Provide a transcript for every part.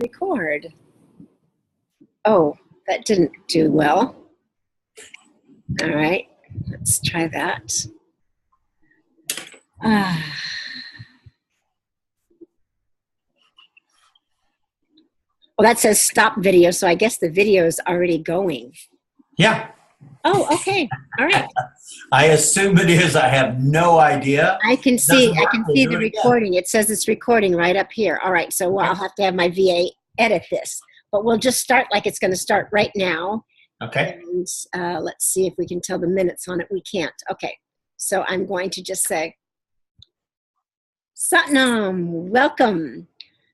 Record. Oh, that didn't do well. All right, let's try that. Well, that says stop video, so I guess the video is already going. Yeah. Oh, okay. All right. I assume it is. I have no idea. I can see the recording. It says it's recording right up here. All right, so I'll have to have my VA edit this. But we'll just start like it's going to start right now. Okay. And let's see if we can tell the minutes on it. We can't. Okay. So I'm going to just say, Satnam, welcome.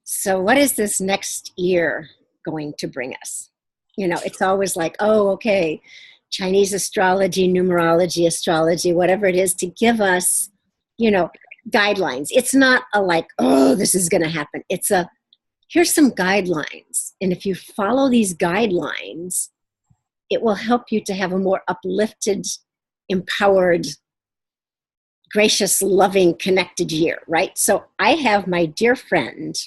So what is this next year going to bring us? You know, it's always like, oh, okay, Chinese astrology, numerology, astrology, whatever it is, to give us, you know, guidelines. It's not a like, oh, this is going to happen. It's a, here's some guidelines. And if you follow these guidelines, it will help you to have a more uplifted, empowered, gracious, loving, connected year, right? So I have my dear friend,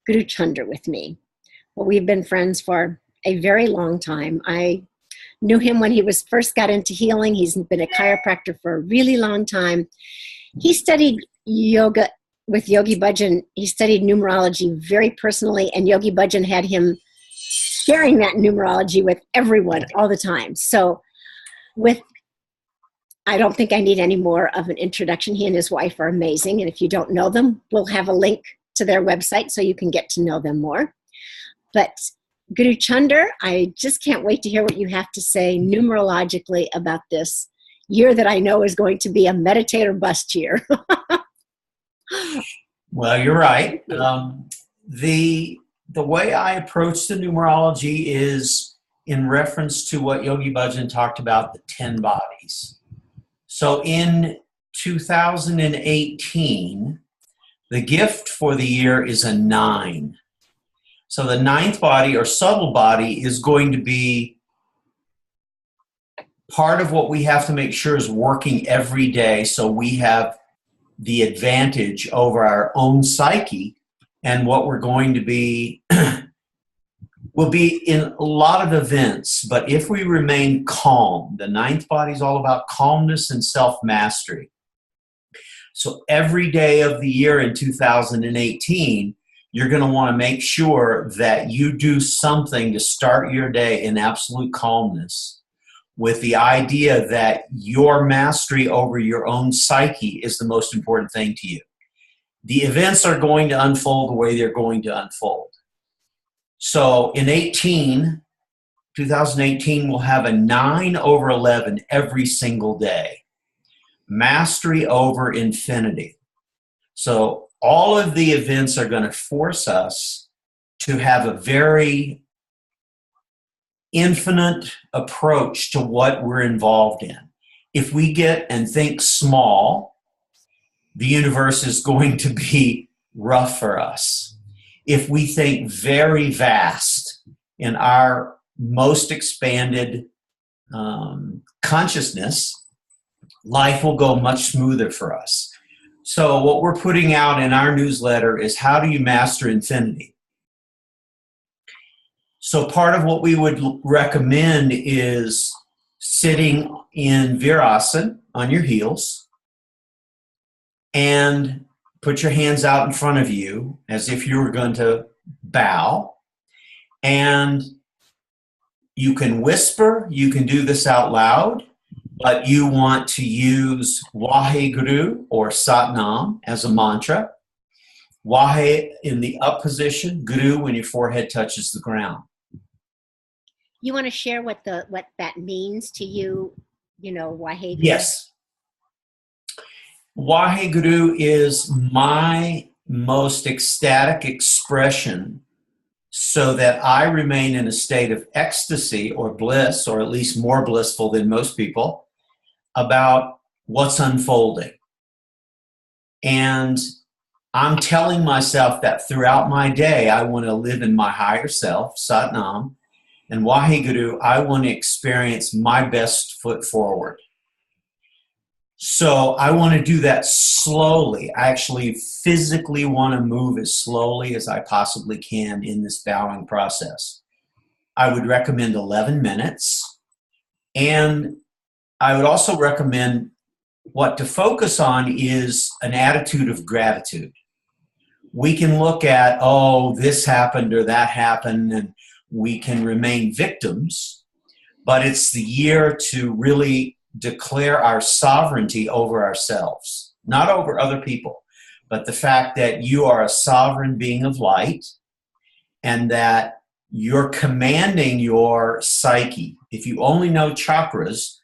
Guruchander, with me. Well, we've been friends for a very long time. I knew him when he was first got into healing. He's been a chiropractor for a really long time. He studied yoga with Yogi Bhajan. He studied numerology very personally, and Yogi Bhajan had him sharing that numerology with everyone all the time. So I don't think I need any more of an introduction. He and his wife are amazing. And if you don't know them, we'll have a link to their website so you can get to know them more. But Guruchander, I just can't wait to hear what you have to say numerologically about this year that I know is going to be a meditator bust year. Well, you're right. The way I approach the numerology is in reference to what Yogi Bhajan talked about, the 10 bodies. So in 2018, the gift for the year is a 9. So the 9th body or subtle body is going to be part of what we have to make sure is working every day so we have the advantage over our own psyche, and what we're going to be will be in a lot of events. But if we remain calm, the 9th body is all about calmness and self-mastery. So every day of the year in 2018, you're going to want to make sure that you do something to start your day in absolute calmness, with the idea that your mastery over your own psyche is the most important thing to you. The events are going to unfold the way they're going to unfold. So in 2018, we'll have a 9/11 every single day. Mastery over infinity. So all of the events are going to force us to have a very infinite approach to what we're involved in. If we get and think small, the universe is going to be rough for us. If we think very vast in our most expanded consciousness, life will go much smoother for us. So what we're putting out in our newsletter is how do you master infinity? So part of what we would recommend is sitting in Virasana on your heels and put your hands out in front of you as if you were going to bow. And you can whisper, you can do this out loud, but you want to use Waheguru or Satnam as a mantra. Wahe in the up position, Guru when your forehead touches the ground. You want to share what that means to you, you know, Waheguru? Yes. Waheguru is my most ecstatic expression so that I remain in a state of ecstasy or bliss, or at least more blissful than most people, about what's unfolding. And I'm telling myself that throughout my day, I want to live in my higher self, Satnam, and Waheguru, I want to experience my best foot forward. So I want to do that slowly. I actually physically want to move as slowly as I possibly can in this bowing process. I would recommend 11 minutes. And I would also recommend what to focus on is an attitude of gratitude. We can look at, oh, this happened or that happened, and we can remain victims, but it's the year to really declare our sovereignty over ourselves, not over other people, but the fact that you are a sovereign being of light and that you're commanding your psyche. If you only know chakras,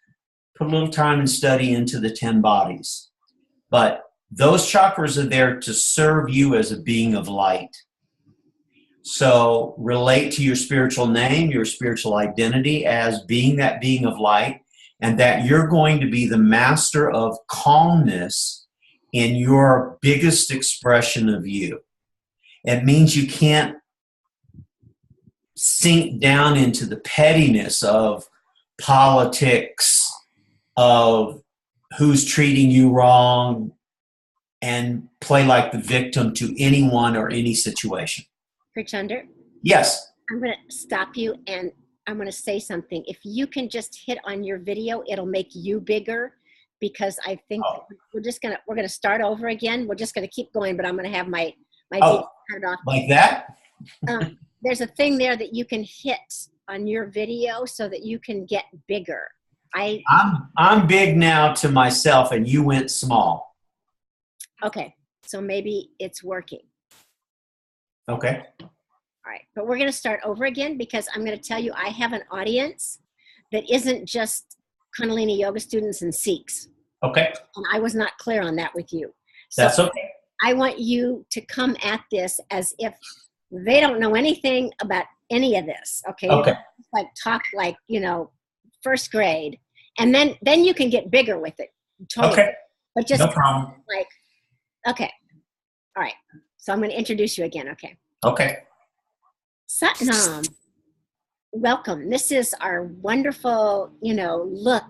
put a little time and study into the 10 bodies. But those chakras are there to serve you as a being of light. So relate to your spiritual name, your spiritual identity as being that being of light, and that you're going to be the master of calmness in your biggest expression of you. It means you can't sink down into the pettiness of politics, of who's treating you wrong, and play like the victim to anyone or any situation. Guruchander? Yes. I'm going to stop you and I'm going to say something. If you can just hit on your video, it'll make you bigger, because I think we're going to start over again. We're just going to keep going, but I'm going to have my video turned off. Like that? There's a thing there that you can hit on your video so that you can get bigger. I'm big now to myself, and you went small. Okay, so maybe it's working. Okay. All right, but we're going to start over again, because I'm going to tell you I have an audience that isn't just Kundalini yoga students and Sikhs. Okay. And I was not clear on that with you. So that's okay. I want you to come at this as if they don't know anything about any of this. Okay. Okay. Like talk like, first grade, and then you can get bigger with it. Totally. Okay. But just no problem. Like, okay. All right. So I'm going to introduce you again. Okay. Okay. Satnam, welcome. This is our wonderful, look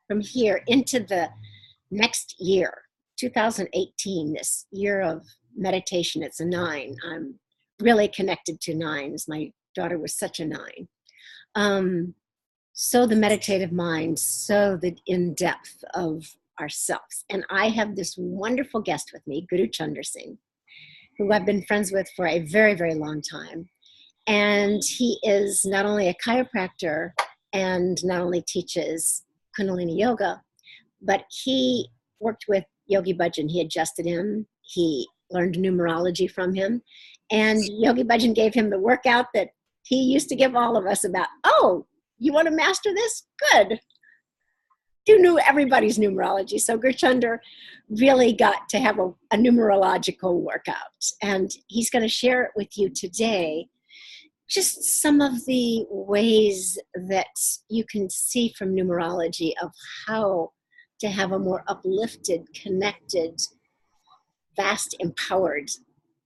from here into the next year, 2018, this year of meditation. It's a 9. I'm really connected to 9s. My daughter was such a 9. So the meditative mind, so the in-depth of ourselves. And I have this wonderful guest with me, Guruchander Singh, who I've been friends with for a very, very long time. And he is not only a chiropractor and not only teaches Kundalini yoga, but he worked with Yogi Bhajan. He adjusted him. He learned numerology from him. And Yogi Bhajan gave him the workout that he used to give all of us about, oh, you want to master this? Good. You knew everybody's numerology. So Guruchander really got to have a numerological workout. And he's going to share it with you today, just some of the ways that you can see from numerology of how to have a more uplifted, connected, vast, empowered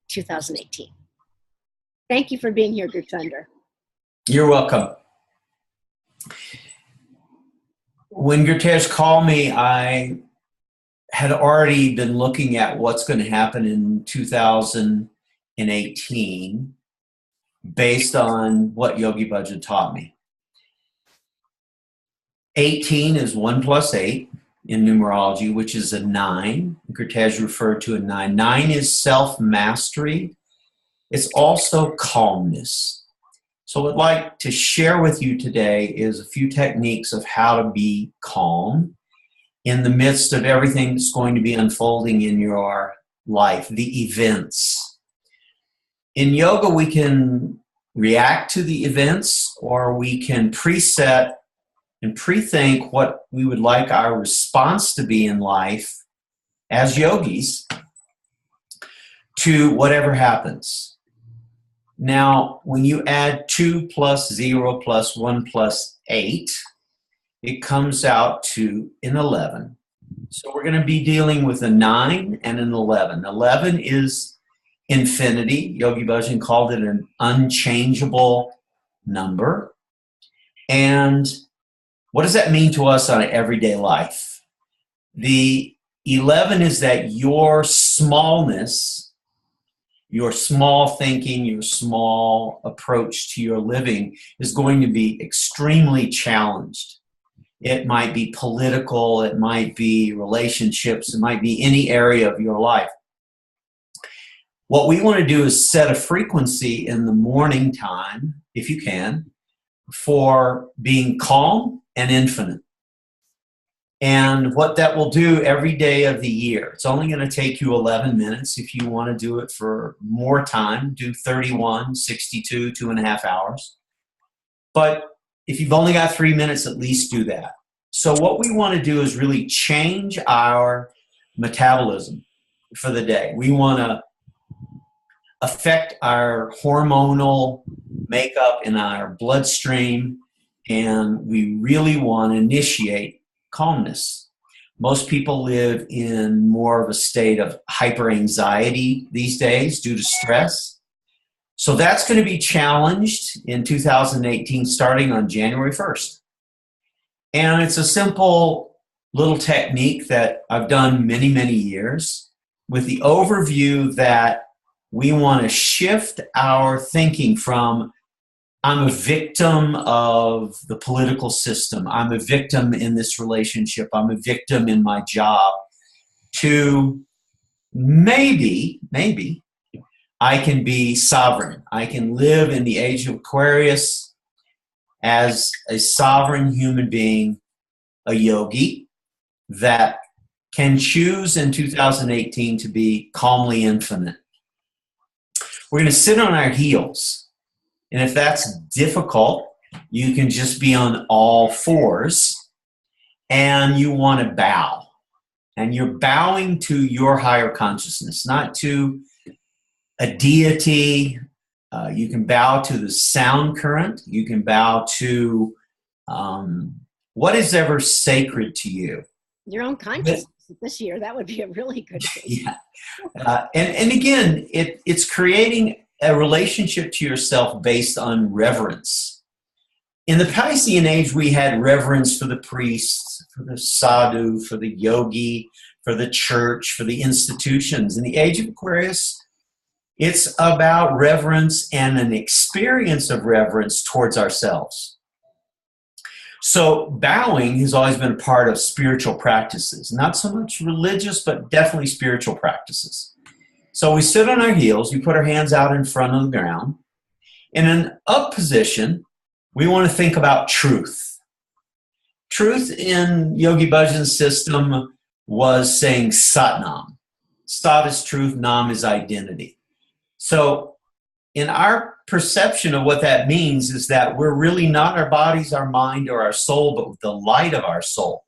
2018. Thank you for being here, Guruchander. You're welcome. When Gurtesh called me, I had already been looking at what's going to happen in 2018 based on what Yogi Bhajan taught me. 18 is 1 plus 8 in numerology, which is a 9. Gurtesh referred to a 9. 9 is self-mastery. It's also calmness. So what I'd like to share with you today is a few techniques of how to be calm in the midst of everything that's going to be unfolding in your life, the events. In yoga, we can react to the events, or we can preset and pre-think what we would like our response to be in life as yogis to whatever happens. Now, when you add 2 plus 0 plus 1 plus 8, it comes out to an 11. So we're going to be dealing with a 9 and an 11. 11 is infinity. Yogi Bhajan called it an unchangeable number. And what does that mean to us on an everyday life? The 11 is that your smallness, your small thinking, your small approach to your living is going to be extremely challenged. It might be political, it might be relationships, it might be any area of your life. What we want to do is set a frequency in the morning time, if you can, for being calm and infinite. And what that will do every day of the year, it's only going to take you 11 minutes. If you want to do it for more time, do 31, 62, 2.5 hours. But if you've only got 3 minutes, at least do that. So what we want to do is really change our metabolism for the day. We want to affect our hormonal makeup in our bloodstream, and we really want to initiate calmness. Most people live in more of a state of hyperanxiety these days due to stress. So that's going to be challenged in 2018 starting on January 1st. And it's a simple little technique that I've done many, many years with the overview that we want to shift our thinking from I'm a victim of the political system, I'm a victim in this relationship, I'm a victim in my job, to maybe I can be sovereign. I can live in the age of Aquarius as a sovereign human being, a yogi that can choose in 2018 to be calmly infinite. We're going to sit on our heels. And if that's difficult, you can just be on all fours and you want to bow. And you're bowing to your higher consciousness, not to a deity. You can bow to the sound current. You can bow to what is ever sacred to you. Your own consciousness this year, that would be a really good thing. Yeah. And again, it's creating a relationship to yourself based on reverence. In the Piscean age, we had reverence for the priest, for the sadhu, for the yogi, for the church, for the institutions. In the age of Aquarius, it's about reverence and an experience of reverence towards ourselves. So bowing has always been a part of spiritual practices, not so much religious, but definitely spiritual practices. So we sit on our heels, we put our hands out in front of the ground. In an up position, we want to think about truth. Truth in Yogi Bhajan's system was saying Satnam. Sat is truth, Nam is identity. So in our perception of what that means is that we're really not our bodies, our mind, or our soul, but with the light of our soul.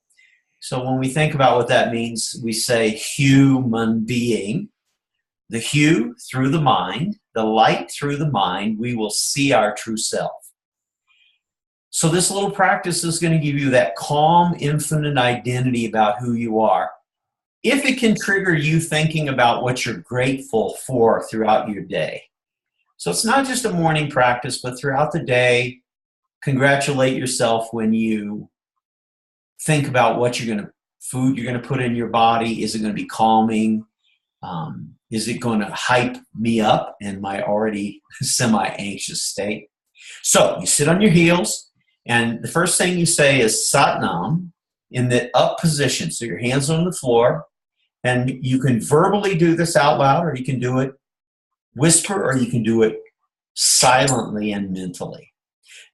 So when we think about what that means, we say human being. The hue through the mind, the light through the mind, we will see our true self. So this little practice is going to give you that calm, infinite identity about who you are. If it can trigger you thinking about what you're grateful for throughout your day. So it's not just a morning practice, but throughout the day, congratulate yourself when you think about what food you're going to put in your body. Is it going to be calming? Is it going to hype me up in my already semi-anxious state? So you sit on your heels, and the first thing you say is Satnam in the up position. So your hands are on the floor, and you can verbally do this out loud, or you can do it whisper, or you can do it silently and mentally.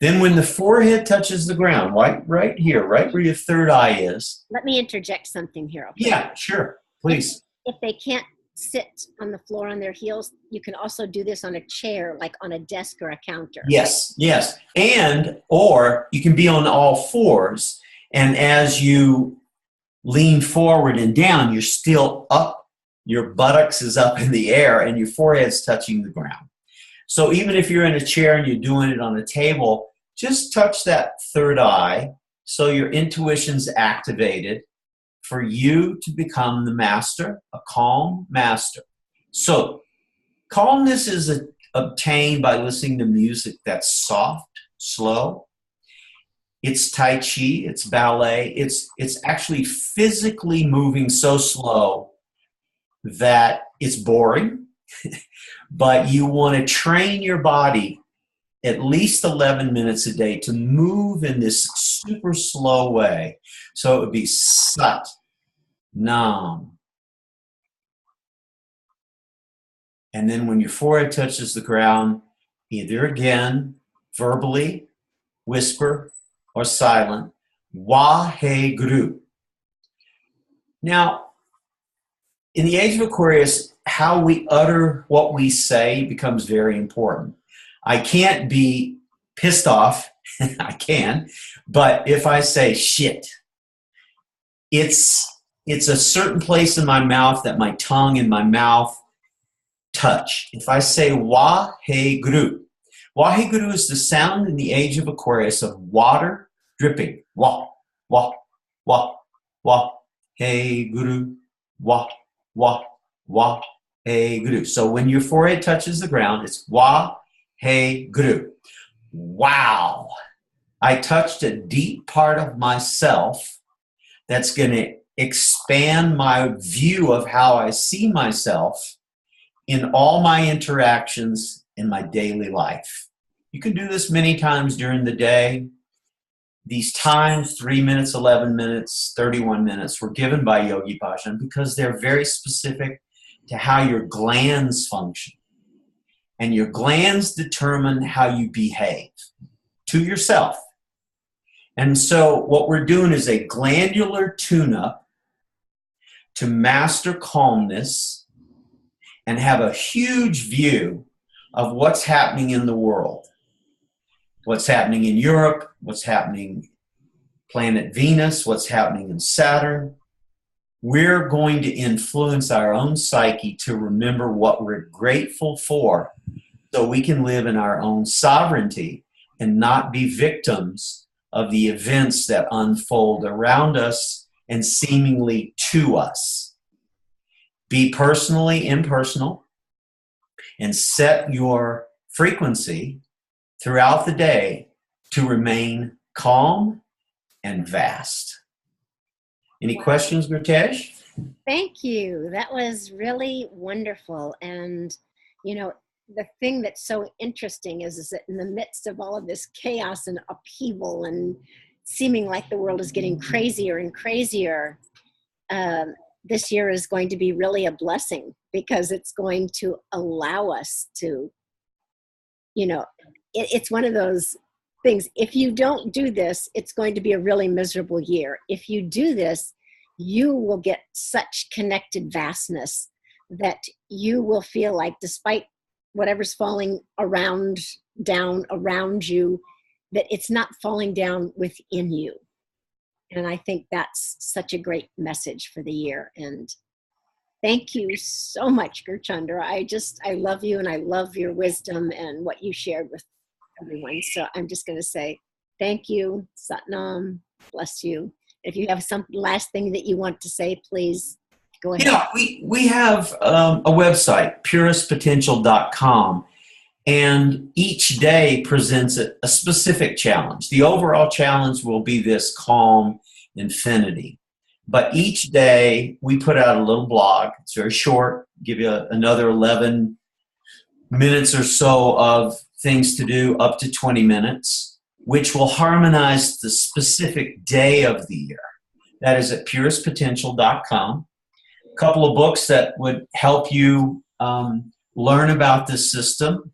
Then when the forehead touches the ground, right here, right where your third eye is. Let me interject something here. Okay? Yeah, sure. Please. If they can't sit on the floor on their heels, you can also do this on a chair, like on a desk or a counter. Yes. Or you can be on all fours, and as you lean forward and down, you're still up, your buttocks is up in the air, and your forehead's touching the ground. So even if you're in a chair and you're doing it on a table, just touch that third eye so your intuition's activated for you to become the master, a calm master. So calmness is obtained by listening to music that's soft, slow. It's Tai Chi, it's ballet, it's actually physically moving so slow that it's boring, but you want to train your body at least 11 minutes a day to move in this super slow way. So it would be Sat, Nam. And then when your forehead touches the ground, either again, verbally, whisper, or silent, Waheguru. Now, in the age of Aquarius, how we utter what we say becomes very important. I can't be pissed off, I can, but if I say shit, it's a certain place in my mouth that my tongue and my mouth touch. If I say Waheguru, Waheguru is the sound in the age of Aquarius of water dripping. Wah, wah, wah, wah, hey guru, wah, wah, wah, hey guru. So when your forehead touches the ground, it's wah, hey guru. Wow. I touched a deep part of myself that's going to expand my view of how I see myself in all my interactions in my daily life. You can do this many times during the day. These times, 3 minutes, 11 minutes, 31 minutes, were given by Yogi Bhajan because they're very specific to how your glands function. And your glands determine how you behave to yourself. And so what we're doing is a glandular tune-up to master calmness and have a huge view of what's happening in the world. What's happening in Europe, what's happening planet Venus, what's happening in Saturn. We're going to influence our own psyche to remember what we're grateful for so we can live in our own sovereignty and not be victims of the events that unfold around us and seemingly to us. Be personally impersonal and set your frequency throughout the day to remain calm and vast. Any questions, Gurtesh? Thank you. That was really wonderful. And, you know, the thing that's so interesting is that in the midst of all of this chaos and upheaval and seeming like the world is getting crazier and crazier, this year is going to be really a blessing because it's going to allow us to, you know, it's one of those things. If you don't do this, it's going to be a really miserable year. If you do this, you will get such connected vastness that you will feel like despite whatever's falling down around you, that it's not falling down within you. And I think that's such a great message for the year. And thank you so much, Guruchander. I love you and I love your wisdom and what you shared with everyone. So I'm just going to say thank you, Satnam, bless you. If you have some last thing that you want to say, please go ahead. Yeah, we have a website, purestpotential.com, and each day presents a specific challenge. The overall challenge will be this calm infinity. But each day we put out a little blog. It's very short, give you another 11 minutes or so of things to do, up to 20 minutes, which will harmonize the specific day of the year. That is at purestpotential.com. A couple of books that would help you learn about this system.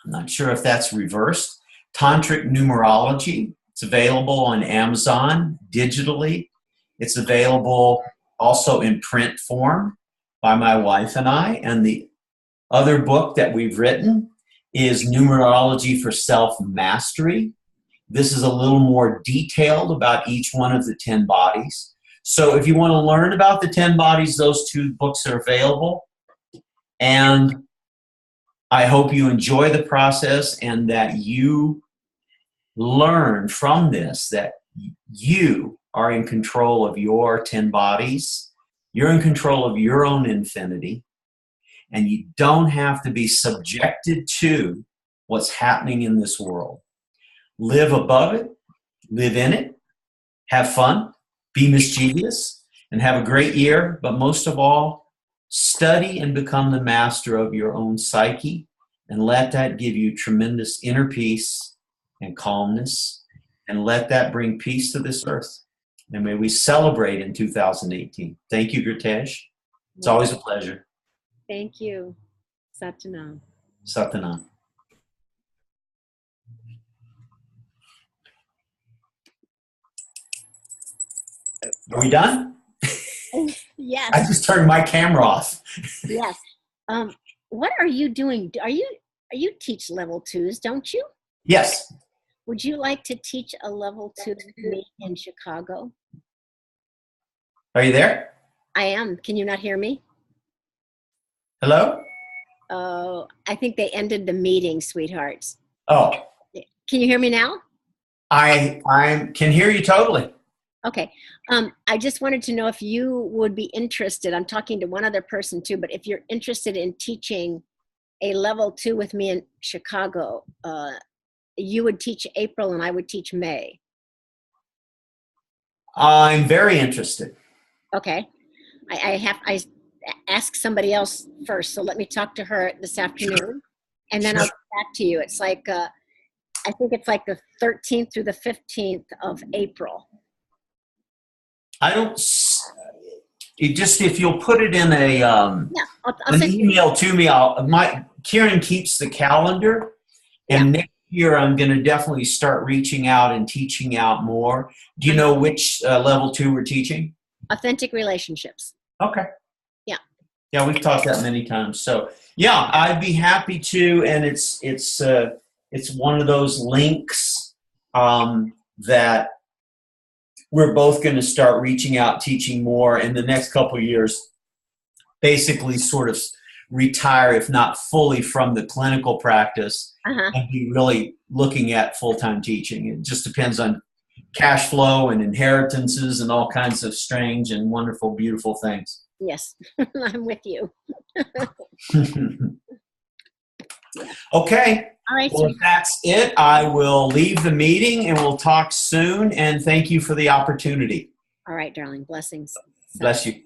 I'm not sure if that's reversed. Tantric Numerology. It's available on Amazon digitally. It's available also in print form by my wife and I. And the other book that we've written is Numerology for Self-Mastery. This is a little more detailed about each one of the 10 bodies. So if you want to learn about the 10 bodies, those two books are available. And I hope you enjoy the process and that you learn from this that you are in control of your 10 bodies. You're in control of your own infinity. And you don't have to be subjected to what's happening in this world. Live above it live in it, have fun, be mischievous, and have a great year. But most of all, study and become the master of your own psyche, and let that give you tremendous inner peace and calmness, and let that bring peace to this earth. And may we celebrate in 2018. Thank you, Gurtesh. It's always a pleasure. Thank you. Satnam. Satanam. Are we done? Yes. I just turned my camera off. Yes. What are you doing? Are you teach level 2s, don't you? Yes. Would you like to teach a level 2 with me in Chicago? Are you there? I am. Can you not hear me? Hello? Oh, I think they ended the meeting, sweethearts. Oh, Can you hear me now? I can hear you totally. Okay. I just wanted to know if you would be interested. I'm talking to one other person too, but if you're interested in teaching a level 2 with me in Chicago, you would teach April and I would teach May. I'm very interested. Okay. I asked somebody else first, so let me talk to her this afternoon, Sure. and then I'll get back to you. It's like I think it's like the 13th through the 15th of April. I don't. It just if you'll put it in a Yeah, I'll an send you. email to me. Kieran keeps the calendar, and next year I'm going to definitely start reaching out and teaching out more. Do you know which level 2 we're teaching? Authentic relationships. Okay. Yeah. Yeah, we've talked that many times. So yeah, I'd be happy to, and it's one of those links that we're both going to start reaching out, teaching more in the next couple of years. Basically, sort of retire, if not fully, from the clinical practice and be really looking at full-time teaching. It just depends on cash flow and inheritances and all kinds of strange and wonderful, beautiful things. Yes, I'm with you. Okay. All right, Well, if that's it, I will leave the meeting and we'll talk soon. And thank you for the opportunity. All right, darling. Blessings. Bless you.